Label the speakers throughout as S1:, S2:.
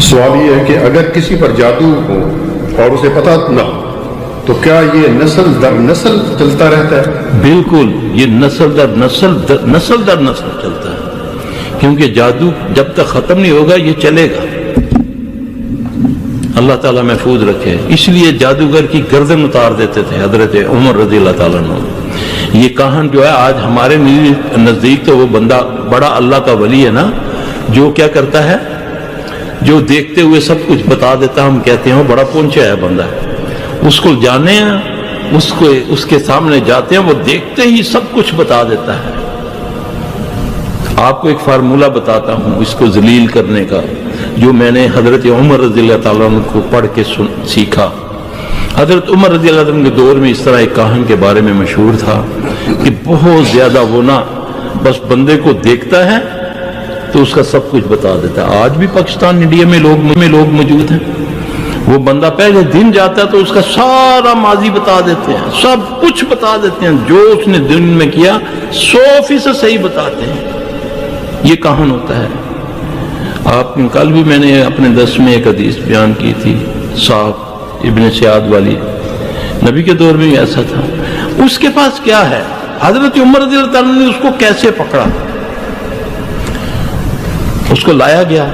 S1: سوال یہ ہے کہ اگر کسی پر جادو ہو اور اسے پتہ نہ ہو تو کیا یہ نسل در نسل چلتا رہتا ہے؟
S2: بالکل، یہ نسل در نسل چلتا ہے، کیونکہ جادو جب تک ختم نہیں ہوگا یہ چلے گا۔ اللہ تعالیٰ محفوظ رکھے، اس لیے جادوگر کی گردن اتار دیتے تھے حضرت عمر رضی اللہ تعالیٰ عنہ۔ یہ کاہن جو ہے آج ہمارے نزدیک تو وہ بندہ بڑا اللہ کا ولی ہے نا، جو کیا کرتا ہے، جو دیکھتے ہوئے سب کچھ بتا دیتا، ہم کہتے ہیں وہ بڑا پہنچا ہے بندہ، اس کو جانے ہیں، اس کے سامنے جاتے ہیں، وہ دیکھتے ہی سب کچھ بتا دیتا ہے۔ آپ کو ایک فارمولہ بتاتا ہوں اس کو ذلیل کرنے کا، جو میں نے حضرت عمر رضی اللہ تعالیٰ عنہ کو پڑھ کے سیکھا۔ حضرت عمر رضی اللہ عنہ کے دور میں اس طرح ایک کاہن کے بارے میں مشہور تھا کہ بہت زیادہ وہ نا بس بندے کو دیکھتا ہے تو اس کا سب کچھ بتا دیتا ہے۔ آج بھی پاکستان انڈیا میں لوگ موجود ہیں، وہ بندہ پہلے دن جاتا ہے تو اس کا سارا ماضی بتا دیتے ہیں، سب کچھ بتا دیتے ہیں، جو اس نے دن میں کیا 100% صحیح بتاتے ہیں۔ یہ کاہن ہوتا ہے۔ آپ کل بھی میں نے اپنے درس میں ایک حدیث بیان کی تھی، صاحب ابن سیاد والی، نبی کے دور میں بھی ایسا تھا۔ اس کے پاس کیا ہے؟ حضرت عمر رضی اللہ تعالیٰ نے اس کو کیسے پکڑا؟ اس کو لایا گیا،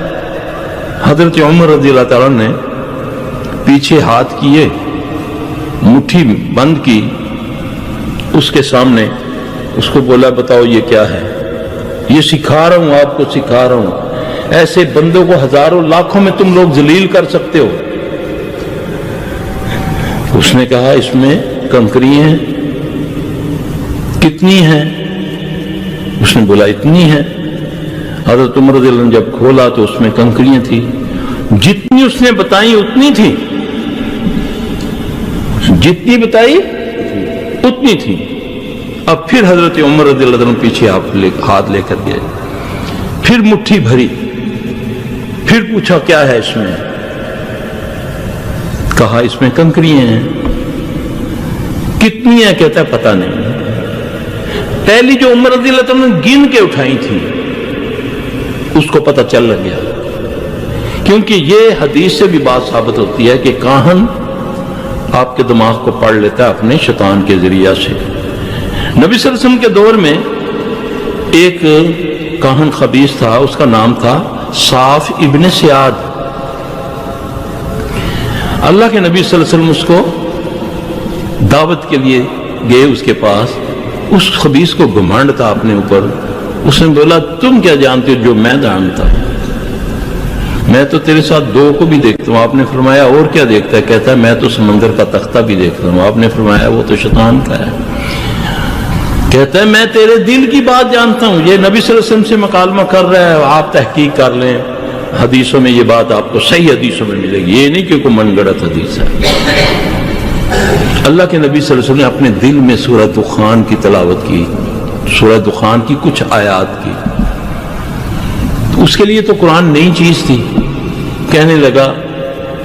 S2: حضرت عمر رضی اللہ تعالیٰ نے پیچھے ہاتھ کیے، مٹھی بند کی اس کے سامنے، اس کو بولا بتاؤ یہ کیا ہے؟ یہ سکھا رہا ہوں، آپ کو سکھا رہا ہوں، ایسے بندوں کو ہزاروں لاکھوں میں تم لوگ ذلیل کر سکتے ہو۔ اس نے کہا اس میں کنکریاں ہیں، کتنی ہیں؟ اس نے بولا اتنی ہیں۔ حضرت عمر رضی اللہ عنہ جب کھولا تو اس میں کنکریاں تھی، جتنی اس نے بتائی اتنی تھی، جتنی بتائی اتنی تھی۔ اب پھر حضرت عمر رضی اللہ عنہ پیچھے ہاتھ لے کر گئے، پھر مٹھی بھری، پھر پوچھا کیا ہے اس میں؟ کہا اس میں کنکریاں ہیں۔ کتنی ہیں؟ کہتا ہے پتہ نہیں۔ پہلی جو عمر رضی اللہ عنہ نے گن کے اٹھائی تھی اس کو پتہ چل گیا، کیونکہ یہ حدیث سے بھی بات ثابت ہوتی ہے کہ کاہن آپ کے دماغ کو پڑھ لیتا ہے اپنے شیطان کے ذریعہ سے۔ نبی صلی اللہ علیہ وسلم کے دور میں ایک کاہن خبیث تھا، اس کا نام تھا صاف ابن سیاد۔ اللہ کے نبی صلی اللہ علیہ وسلم اس کو دعوت کے لیے گئے اس کے پاس، اس خبیث کو گھمنڈ تھا اپنے اوپر۔ اس نے بولا تم کیا جانتے ہو جو میں جانتا ہوں؟ میں تو تیرے ساتھ دو کو بھی دیکھتا ہوں۔ آپ نے فرمایا اور کیا دیکھتا ہے؟ کہتا ہے میں تو سمندر کا تختہ بھی دیکھتا ہوں۔ آپ نے فرمایا وہ تو شیطان کا ہے۔ کہتا ہے میں تیرے دل کی بات جانتا ہوں۔ یہ نبی صلی اللہ علیہ وسلم سے مکالمہ کر رہا ہے، آپ تحقیق کر لیں، حدیثوں میں یہ بات آپ کو صحیح حدیثوں میں ملے گی، یہ نہیں کہ کوئی من گڑت حدیث ہے۔ اللہ کے نبی صلی اللہ علیہ وسلم نے اپنے دل میں سورہ دخان کی تلاوت کی، سورہ دخان کی کچھ آیات کی۔ اس کے لیے تو قرآن نئی چیز تھی۔ کہنے لگا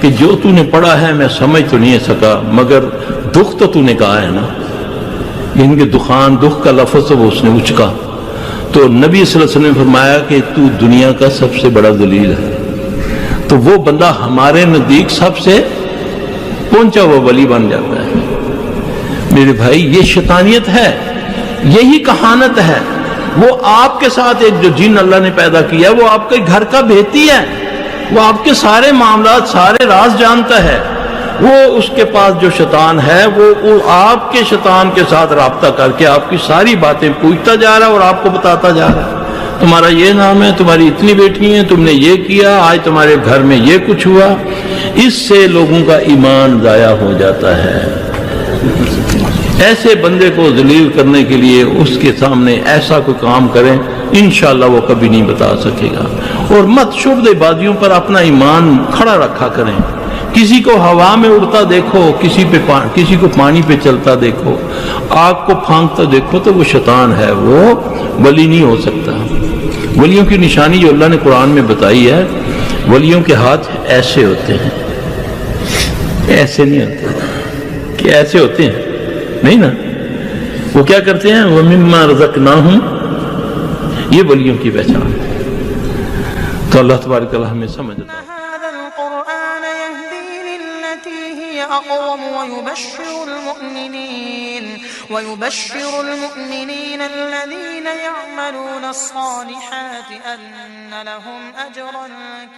S2: کہ جو تو نے پڑھا ہے میں سمجھ تو نہیں سکا، مگر دکھ تو نے کہا ہے نا، ان کے دخان، دکھ کا لفظ وہ اس نے اچکا۔ تو نبی صلی اللہ علیہ وسلم نے فرمایا کہ تو دنیا کا سب سے بڑا ذلیل ہے۔ تو وہ بندہ ہمارے نزدیک سب سے پہنچا ہوا ولی بن جاتا ہے۔ میرے بھائی یہ شیطانیت ہے، یہی کہانت ہے۔ وہ آپ کے ساتھ ایک جو جن اللہ نے پیدا کیا وہ آپ کے گھر کا بھیتی ہے، وہ آپ کے سارے معاملات، سارے راز جانتا ہے۔ وہ اس کے پاس جو شیطان ہے وہ آپ کے شیطان کے ساتھ رابطہ کر کے آپ کی ساری باتیں پوچھتا جا رہا ہے اور آپ کو بتاتا جا رہا ہے۔ تمہارا یہ نام ہے، تمہاری اتنی بیٹی ہیں، تم نے یہ کیا، آج تمہارے گھر میں یہ کچھ ہوا۔ اس سے لوگوں کا ایمان ضائع ہو جاتا ہے۔ ایسے بندے کو ذلیل کرنے کے لیے اس کے سامنے ایسا کوئی کام کریں، انشاءاللہ وہ کبھی نہیں بتا سکے گا۔ اور مت شبدے بازیوں پر اپنا ایمان کھڑا رکھا کریں۔ کسی کو ہوا میں اڑتا دیکھو، کسی کو پانی پہ چلتا دیکھو، آگ کو پھانکتا دیکھو تو وہ شیطان ہے، وہ ولی نہیں ہو سکتا۔ ولیوں کی نشانی جو اللہ نے قرآن میں بتائی ہے، ولیوں کے ہاتھ ایسے ہوتے ہیں، ایسے نہیں ہوتے کہ ایسے ہوتے ہیں، نہیں نا۔ وہ کیا کرتے ہیں؟ وَمِمَّا رَزَقْنَاهُمْ، یہ ولیوں کی پہچان ہے۔ تو اللہ تبارک اللہ ہمیں سمجھتا ہے۔
S3: القرآن يهدي للتي هي أقوم ويبشر المؤمنين الذين يعملون الصالحات أن لهم أجرا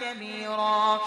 S3: كبيرا.